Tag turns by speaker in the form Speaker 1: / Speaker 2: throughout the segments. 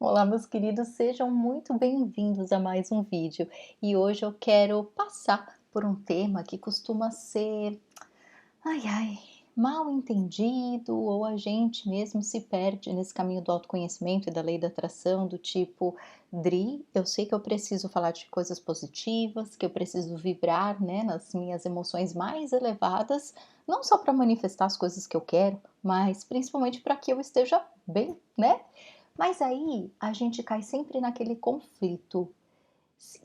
Speaker 1: Olá, meus queridos, sejam muito bem-vindos a mais um vídeo. E hoje eu quero passar por um tema que costuma ser, ai ai, mal entendido, ou a gente mesmo se perde nesse caminho do autoconhecimento e da lei da atração, do tipo, Dri, eu sei que eu preciso falar de coisas positivas, que eu preciso vibrar, né, nas minhas emoções mais elevadas, não só para manifestar as coisas que eu quero, mas principalmente para que eu esteja bem, né? Mas aí a gente cai sempre naquele conflito.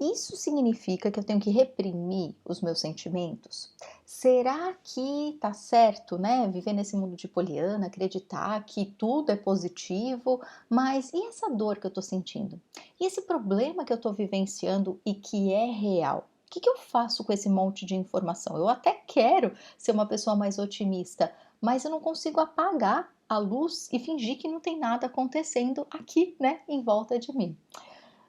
Speaker 1: Isso significa que eu tenho que reprimir os meus sentimentos? Será que tá certo, né, viver nesse mundo de poliana, acreditar que tudo é positivo, mas e essa dor que eu tô sentindo? E esse problema que eu tô vivenciando e que é real? O que eu faço com esse monte de informação? Eu até quero ser uma pessoa mais otimista, mas eu não consigo apagar a luz e fingir que não tem nada acontecendo aqui, né, em volta de mim.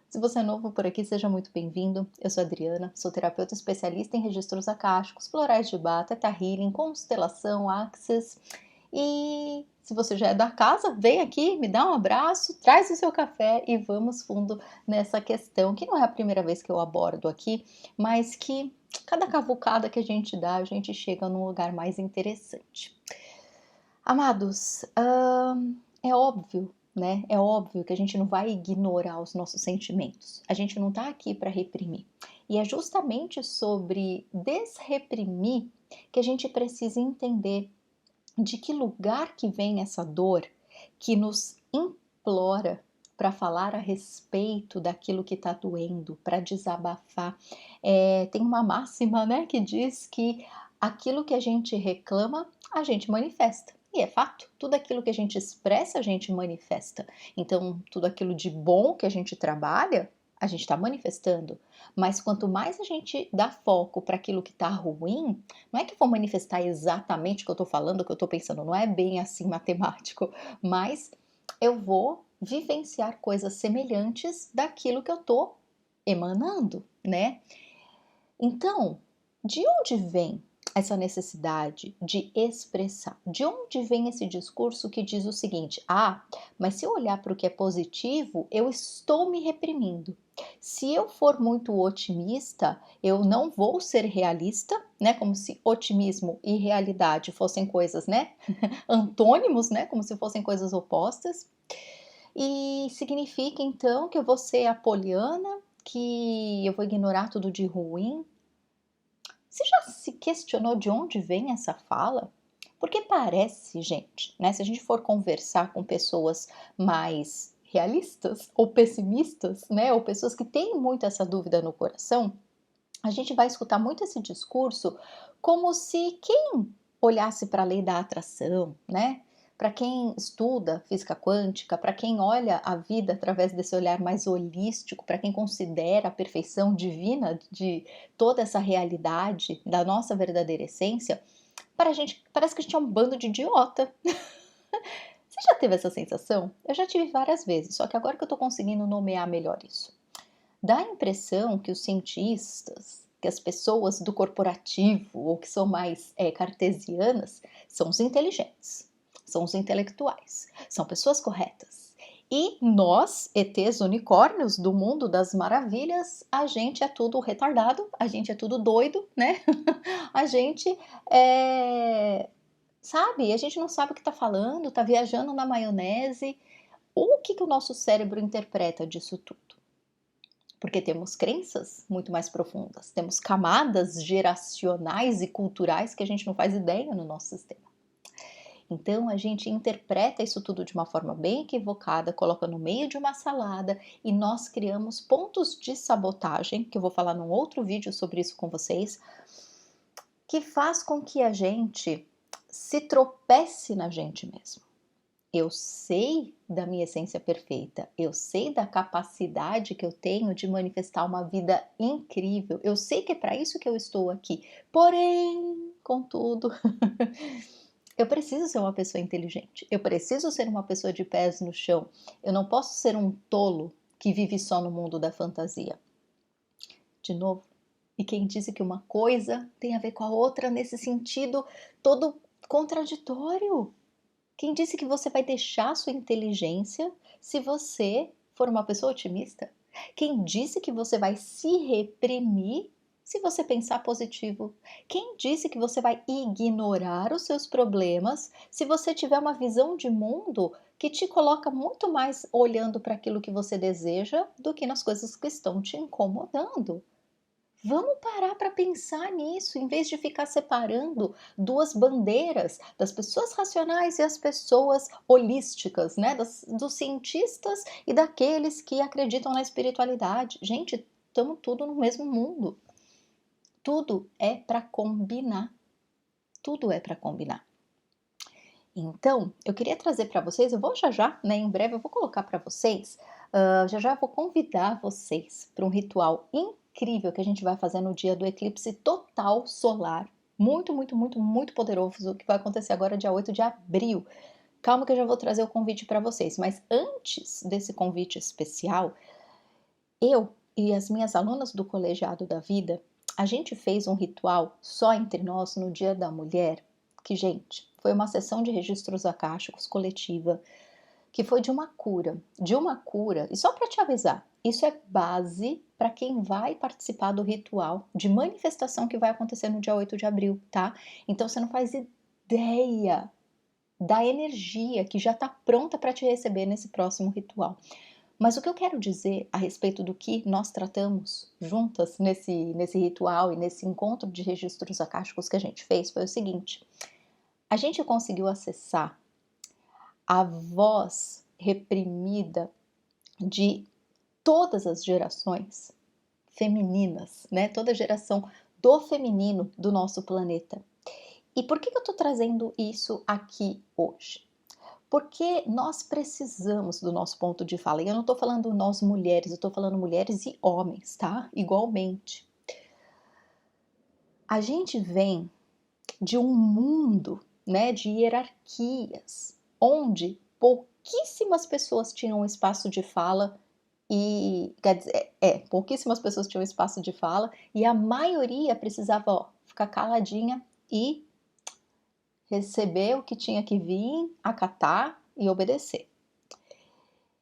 Speaker 1: Se você é novo por aqui, seja muito bem-vindo. Eu sou a Adriana, sou terapeuta especialista em registros acásticos, florais de Bach, Theta Healing, constelação, Axis. E se você já é da casa, vem aqui, me dá um abraço, traz o seu café e vamos fundo nessa questão, que não é a primeira vez que eu abordo aqui, mas que cada cavucada que a gente dá, a gente chega num lugar mais interessante. Amados, é óbvio, né? É óbvio que a gente não vai ignorar os nossos sentimentos. A gente não tá aqui para reprimir. E é justamente sobre desreprimir que a gente precisa entender de que lugar que vem essa dor que nos implora para falar a respeito daquilo que está doendo, para desabafar. Tem uma máxima, né, que diz que aquilo que a gente reclama, a gente manifesta. E é fato, tudo aquilo que a gente expressa, a gente manifesta. Então, tudo aquilo de bom que a gente trabalha, a gente está manifestando. Mas quanto mais a gente dá foco para aquilo que está ruim, não é que eu vou manifestar exatamente o que eu estou falando, o que eu estou pensando, não é bem assim matemático, mas eu vou vivenciar coisas semelhantes daquilo que eu estou emanando, né? Então, de onde vem essa necessidade de expressar? De onde vem esse discurso que diz o seguinte: ah, mas se eu olhar para o que é positivo, eu estou me reprimindo. Se eu for muito otimista, eu não vou ser realista, né? Como se otimismo e realidade fossem coisas, né? Antônimos, né? Como se fossem coisas opostas. E significa então que eu vou ser a poliana, que eu vou ignorar tudo de ruim. Você já se questionou de onde vem essa fala? Porque parece, gente, né? Se a gente for conversar com pessoas mais realistas ou pessimistas, né? Ou pessoas que têm muito essa dúvida no coração, a gente vai escutar muito esse discurso como se quem olhasse para a lei da atração, né? Para quem estuda física quântica, para quem olha a vida através desse olhar mais holístico, para quem considera a perfeição divina de toda essa realidade da nossa verdadeira essência, para a gente parece que a gente é um bando de idiota. Você já teve essa sensação? Eu já tive várias vezes, só que agora que eu estou conseguindo nomear melhor isso. Dá a impressão que os cientistas, que as pessoas do corporativo ou que são mais cartesianas, são os inteligentes, são os intelectuais, são pessoas corretas. E nós, ETs unicórnios do mundo das maravilhas, a gente é tudo retardado, a gente é tudo doido, né? A gente é. Sabe, a gente não sabe o que está falando, está viajando na maionese. O que o nosso cérebro interpreta disso tudo? Porque temos crenças muito mais profundas, temos camadas geracionais e culturais que a gente não faz ideia no nosso sistema. Então a gente interpreta isso tudo de uma forma bem equivocada, coloca no meio de uma salada e nós criamos pontos de sabotagem, que eu vou falar num outro vídeo sobre isso com vocês, que faz com que a gente se tropece na gente mesmo. Eu sei da minha essência perfeita, eu sei da capacidade que eu tenho de manifestar uma vida incrível, eu sei que é para isso que eu estou aqui. Porém, contudo, eu preciso ser uma pessoa inteligente, eu preciso ser uma pessoa de pés no chão, eu não posso ser um tolo que vive só no mundo da fantasia. De novo, e quem disse que uma coisa tem a ver com a outra nesse sentido todo contraditório? Quem disse que você vai deixar a sua inteligência se você for uma pessoa otimista? Quem disse que você vai se reprimir se você pensar positivo? Quem disse que você vai ignorar os seus problemas se você tiver uma visão de mundo que te coloca muito mais olhando para aquilo que você deseja do que nas coisas que estão te incomodando? Vamos parar para pensar nisso, em vez de ficar separando duas bandeiras das pessoas racionais e as pessoas holísticas, né? Dos cientistas e daqueles que acreditam na espiritualidade. Gente, estamos tudo no mesmo mundo. Tudo é para combinar. Tudo é para combinar. Então, eu queria trazer para vocês, eu vou já, né? Em breve eu vou colocar para vocês, já vou convidar vocês para um ritual incrível que a gente vai fazer no dia do eclipse total solar. Muito, muito, muito, muito poderoso, que vai acontecer agora dia 8 de abril. Calma que eu já vou trazer o convite para vocês, mas antes desse convite especial, eu e as minhas alunas do Colegiado da Vida, a gente fez um ritual só entre nós no Dia da Mulher, que, gente, foi uma sessão de registros akáshicos coletiva, que foi de uma cura, e só para te avisar, isso é base para quem vai participar do ritual de manifestação que vai acontecer no dia 8 de abril, tá? Então você não faz ideia da energia que já está pronta para te receber nesse próximo ritual. Mas o que eu quero dizer a respeito do que nós tratamos juntas nesse ritual e nesse encontro de registros akáshicos que a gente fez foi o seguinte: a gente conseguiu acessar a voz reprimida de todas as gerações femininas, né? Toda a geração do feminino do nosso planeta. E por que eu estou trazendo isso aqui hoje? Porque nós precisamos do nosso ponto de fala. E eu não estou falando nós mulheres, eu estou falando mulheres e homens, tá? Igualmente. A gente vem de um mundo, né, de hierarquias, onde pouquíssimas pessoas tinham espaço de fala e, quer dizer, pouquíssimas pessoas tinham espaço de fala e a maioria precisava, ó, ficar caladinha e receber o que tinha que vir, acatar e obedecer.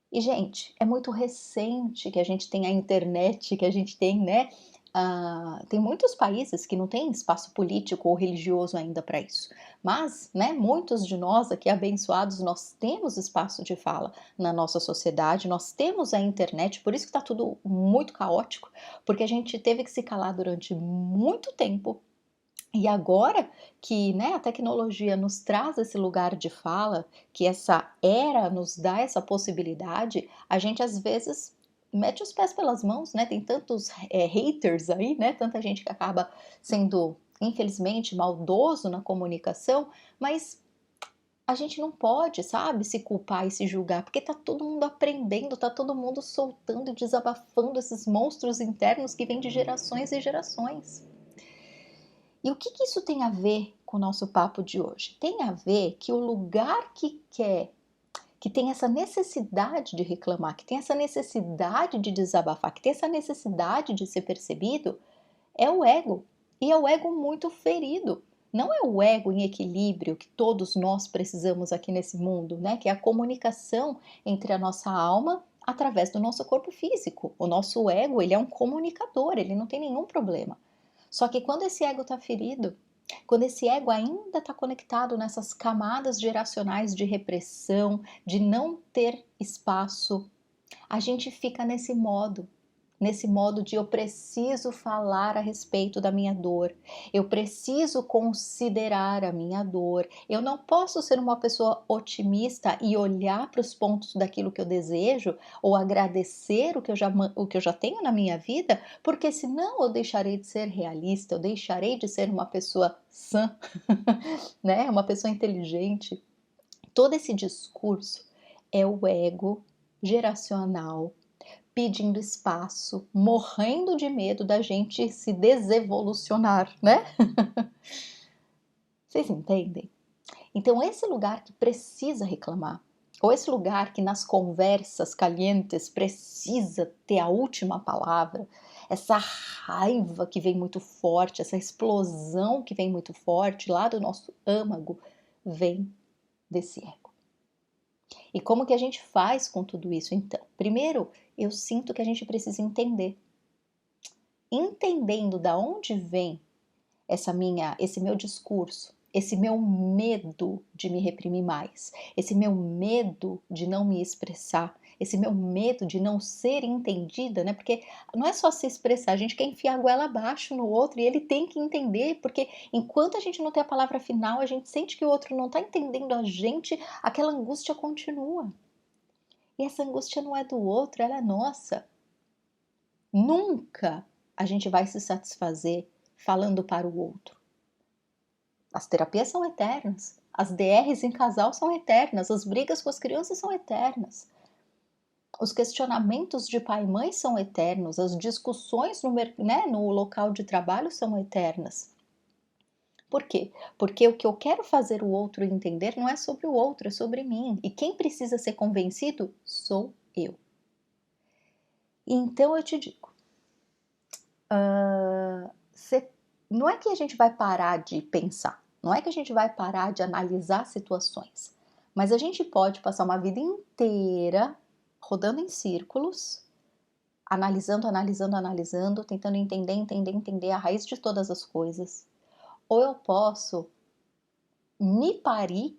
Speaker 1: E, gente, é muito recente que a gente tem a internet, que a gente tem, né? Tem muitos países que não têm espaço político ou religioso ainda para isso. Mas, né, muitos de nós aqui abençoados, nós temos espaço de fala na nossa sociedade, nós temos a internet, por isso que está tudo muito caótico, porque a gente teve que se calar durante muito tempo. E agora que, né, a tecnologia nos traz esse lugar de fala, que essa era nos dá essa possibilidade, a gente às vezes mete os pés pelas mãos, né? Tem tantos haters aí, né? Tanta gente que acaba sendo, infelizmente, maldoso na comunicação, mas a gente não pode, sabe, se culpar e se julgar, porque tá todo mundo aprendendo, tá todo mundo soltando e desabafando esses monstros internos que vêm de gerações e gerações. E o que isso tem a ver com o nosso papo de hoje? Tem a ver que o lugar que tem essa necessidade de reclamar, que tem essa necessidade de desabafar, que tem essa necessidade de ser percebido, é o ego. E é o ego muito ferido. Não é o ego em equilíbrio que todos nós precisamos aqui nesse mundo, né? Que é a comunicação entre a nossa alma através do nosso corpo físico. O nosso ego, ele é um comunicador, ele não tem nenhum problema. Só que quando esse ego está ferido, quando esse ego ainda está conectado nessas camadas geracionais de repressão, de não ter espaço, a gente fica nesse modo de eu preciso falar a respeito da minha dor, eu preciso considerar a minha dor, eu não posso ser uma pessoa otimista e olhar para os pontos daquilo que eu desejo ou agradecer o que eu já tenho na minha vida, porque senão eu deixarei de ser realista, eu deixarei de ser uma pessoa sã, né? Uma pessoa inteligente. Todo esse discurso é o ego geracional pedindo espaço, morrendo de medo da gente se desevolucionar, né? Vocês entendem? Então, esse lugar que precisa reclamar, ou esse lugar que nas conversas calientes precisa ter a última palavra, essa raiva que vem muito forte, essa explosão que vem muito forte lá do nosso âmago, vem desse ego. E como que a gente faz com tudo isso então? Primeiro, eu sinto que a gente precisa entender. Entendendo da onde vem esse meu discurso, esse meu medo de me reprimir mais, esse meu medo de não me expressar, esse meu medo de não ser entendida, né? Porque não é só se expressar, a gente quer enfiar a goela abaixo no outro e ele tem que entender, porque enquanto a gente não tem a palavra final, a gente sente que o outro não está entendendo a gente, aquela angústia continua. E essa angústia não é do outro, ela é nossa. Nunca a gente vai se satisfazer falando para o outro. As terapias são eternas, as DRs em casal são eternas, as brigas com as crianças são eternas. Os questionamentos de pai e mãe são eternos, as discussões no local de trabalho são eternas. Por quê? Porque o que eu quero fazer o outro entender não é sobre o outro, é sobre mim. E quem precisa ser convencido sou eu. Então eu te digo, não é que a gente vai parar de pensar, não é que a gente vai parar de analisar situações, mas a gente pode passar uma vida inteira rodando em círculos, analisando, tentando entender a raiz de todas as coisas. Ou eu posso me parir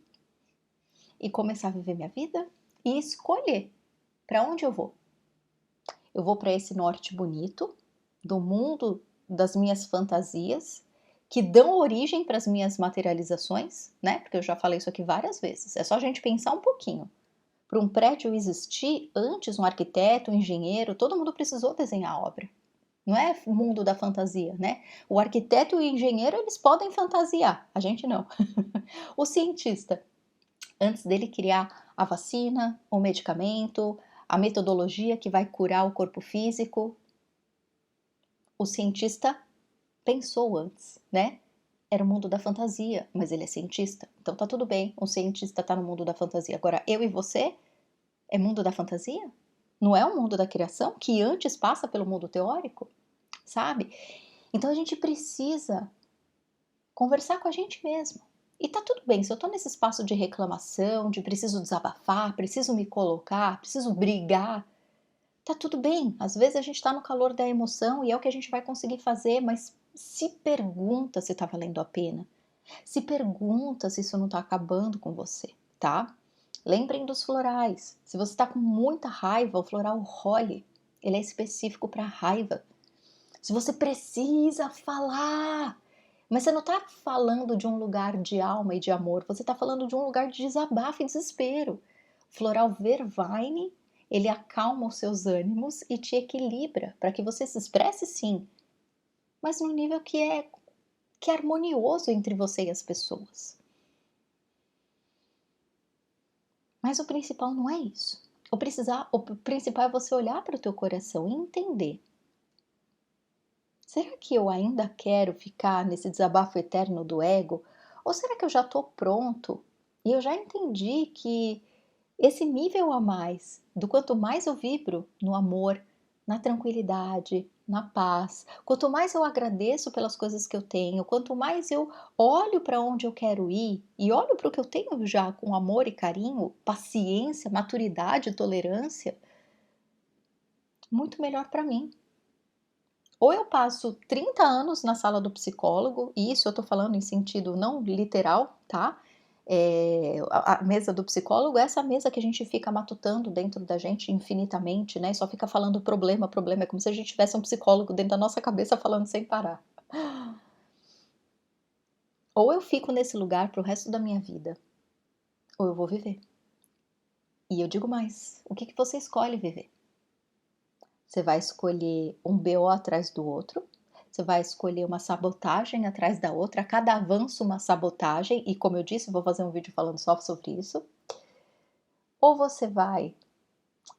Speaker 1: e começar a viver minha vida e escolher para onde eu vou. Eu vou para esse norte bonito do mundo das minhas fantasias, que dão origem para as minhas materializações, né? Porque eu já falei isso aqui várias vezes. É só a gente pensar um pouquinho. Para um prédio existir, antes um arquiteto, um engenheiro, todo mundo precisou desenhar a obra. Não é o mundo da fantasia, né? O arquiteto e o engenheiro, eles podem fantasiar, a gente não. O cientista, antes dele criar a vacina, o medicamento, a metodologia que vai curar o corpo físico, o cientista pensou antes, né? Era o mundo da fantasia, mas ele é cientista, então tá tudo bem, um cientista tá no mundo da fantasia. Agora, eu e você, é mundo da fantasia? Não é o mundo da criação, que antes passa pelo mundo teórico, sabe? Então a gente precisa conversar com a gente mesmo. E tá tudo bem, se eu tô nesse espaço de reclamação, de preciso desabafar, preciso me colocar, preciso brigar, tá tudo bem. Às vezes a gente tá no calor da emoção e é o que a gente vai conseguir fazer, mas se pergunta se tá valendo a pena. Se pergunta se isso não tá acabando com você, tá? Lembrem dos florais. Se você tá com muita raiva, o floral Holly, ele é específico para raiva. Se você precisa falar, mas você não está falando de um lugar de alma e de amor, você está falando de um lugar de desabafo e desespero. Floral Vervaine, ele acalma os seus ânimos e te equilibra para que você se expresse sim, mas no nível que é harmonioso entre você e as pessoas. Mas o principal não é isso. O principal é você olhar para o teu coração e entender. Será que eu ainda quero ficar nesse desabafo eterno do ego? Ou será que eu já estou pronto e eu já entendi que esse nível a mais, do quanto mais eu vibro no amor, na tranquilidade, na paz, quanto mais eu agradeço pelas coisas que eu tenho, quanto mais eu olho para onde eu quero ir e olho para o que eu tenho já com amor e carinho, paciência, maturidade, tolerância, muito melhor para mim. Ou eu passo 30 anos na sala do psicólogo, e isso eu tô falando em sentido não literal, tá? A mesa do psicólogo é essa mesa que a gente fica matutando dentro da gente infinitamente, né? E só fica falando problema, problema. É como se a gente tivesse um psicólogo dentro da nossa cabeça falando sem parar. Ou eu fico nesse lugar pro resto da minha vida, ou eu vou viver. E eu digo mais, o que você escolhe viver? Você vai escolher um BO atrás do outro, você vai escolher uma sabotagem atrás da outra, a cada avanço uma sabotagem, e como eu disse, vou fazer um vídeo falando só sobre isso. Ou você vai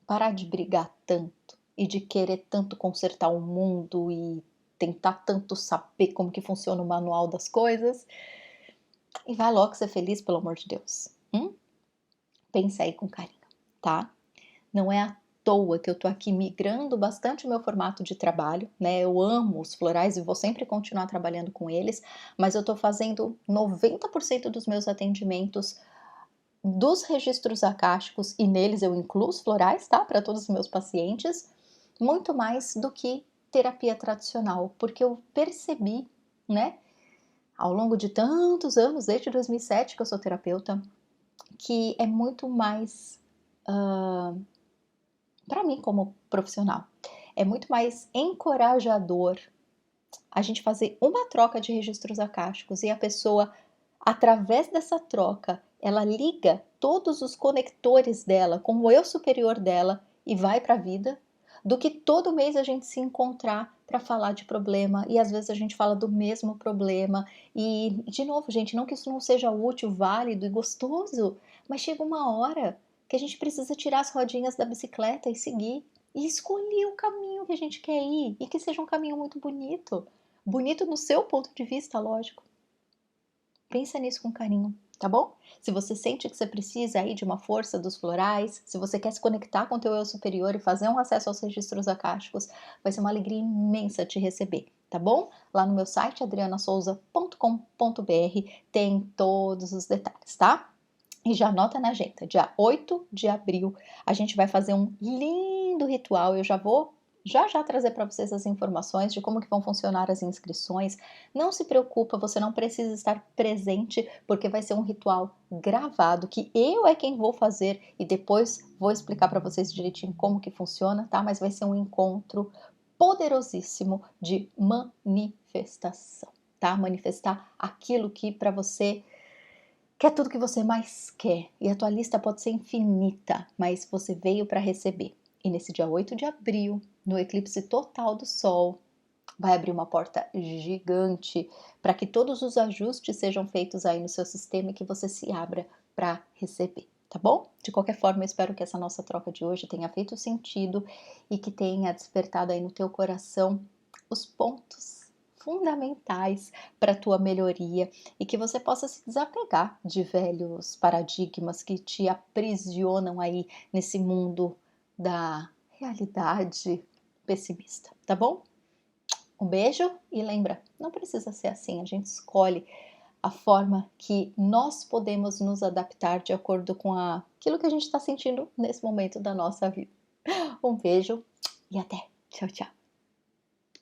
Speaker 1: parar de brigar tanto e de querer tanto consertar o mundo e tentar tanto saber como que funciona o manual das coisas e vai logo ser feliz, pelo amor de Deus. Pensa aí com carinho, tá? Não é à toa que eu tô aqui migrando bastante o meu formato de trabalho, né? Eu amo os florais e vou sempre continuar trabalhando com eles, mas eu tô fazendo 90% dos meus atendimentos dos registros acásticos, e neles eu incluo os florais, tá? Para todos os meus pacientes, muito mais do que terapia tradicional, porque eu percebi, né, ao longo de tantos anos, desde 2007 que eu sou terapeuta, que é muito mais, para mim como profissional, é muito mais encorajador a gente fazer uma troca de registros acásticos e a pessoa, através dessa troca, ela liga todos os conectores dela com o eu superior dela e vai para a vida, do que todo mês a gente se encontrar para falar de problema e às vezes a gente fala do mesmo problema. E, de novo, gente, não que isso não seja útil, válido e gostoso, mas chega uma hora que a gente precisa tirar as rodinhas da bicicleta e seguir. E escolher o caminho que a gente quer ir e que seja um caminho muito bonito. Bonito no seu ponto de vista, lógico. Pensa nisso com carinho, tá bom? Se você sente que você precisa aí de uma força dos florais, se você quer se conectar com o teu eu superior e fazer um acesso aos registros acásticos, vai ser uma alegria imensa te receber, tá bom? Lá no meu site, adrianasouza.com.br, tem todos os detalhes, tá? E já anota na agenda, dia 8 de abril, a gente vai fazer um lindo ritual. Eu já vou já trazer para vocês as informações de como que vão funcionar as inscrições. Não se preocupa, você não precisa estar presente, porque vai ser um ritual gravado, que eu é quem vou fazer e depois vou explicar para vocês direitinho como que funciona, tá? Mas vai ser um encontro poderosíssimo de manifestação, tá? Manifestar aquilo que para você quer, tudo que você mais quer, e a tua lista pode ser infinita, mas você veio para receber. E nesse dia 8 de abril, no eclipse total do Sol, vai abrir uma porta gigante para que todos os ajustes sejam feitos aí no seu sistema e que você se abra para receber, tá bom? De qualquer forma, eu espero que essa nossa troca de hoje tenha feito sentido e que tenha despertado aí no teu coração os pontos fundamentais para a tua melhoria e que você possa se desapegar de velhos paradigmas que te aprisionam aí nesse mundo da realidade pessimista, tá bom? Um beijo e lembra, não precisa ser assim, a gente escolhe a forma que nós podemos nos adaptar de acordo com aquilo que a gente está sentindo nesse momento da nossa vida. Um beijo e até. Tchau, tchau.